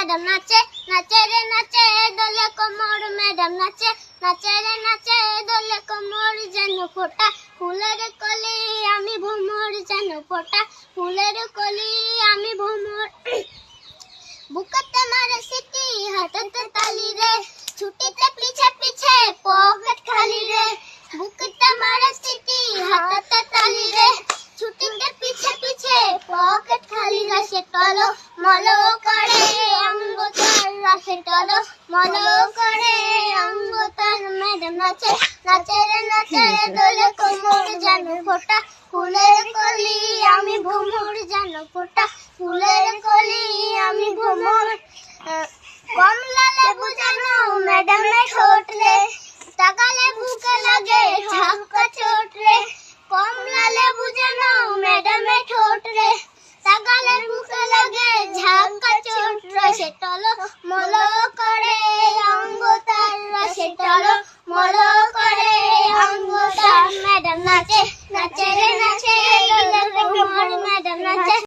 madam নাচে নাচে রে নাচে দোলে কোমর ম্যাডাম নাচে নাচে রে নাচে দোলে কোমর যেন ফোটা ফুলের কলি আমি ভ্রমর যেন ফোটা ফুলের কলি আমি ভ্রমর বুকেতে মারে সিটি হাঁটাতে তালি রে ছুটিতে পিছে পিছে পকেট খালি রে বুকেতে মারে সিটি হাঁটাতে তালি রে ছুটিতে পিছে পিছে পকেট খালি রে সে টলো মলো করে অঙ্গ তার রাশে টলো মলো করে অঙ্গ তার ম্যাডাম নাচে নাচে রে নাচে দোলে কোমর যেন ফোটা ফুলের কলি আমি ভ্রমর যেন ফোটা ফুলের কলি আমি ভ্রমর কমলা লেবু যেন ম্যাডামে ঠোঁট রে তাকালে বুকে লাগে ঝাঁকা চোট রে কমলা লেবু যেন ম্যাডামে ঠোঁট রে তাকালে বুকে লাগে ঝাঁকা চোট রে সে টলো মলো করে অঙ্গ তার সে টলো মলো করে অঙ্গ তার ম্যাডাম নাচে নাচে রে নাচে ম্যাডাম নাচে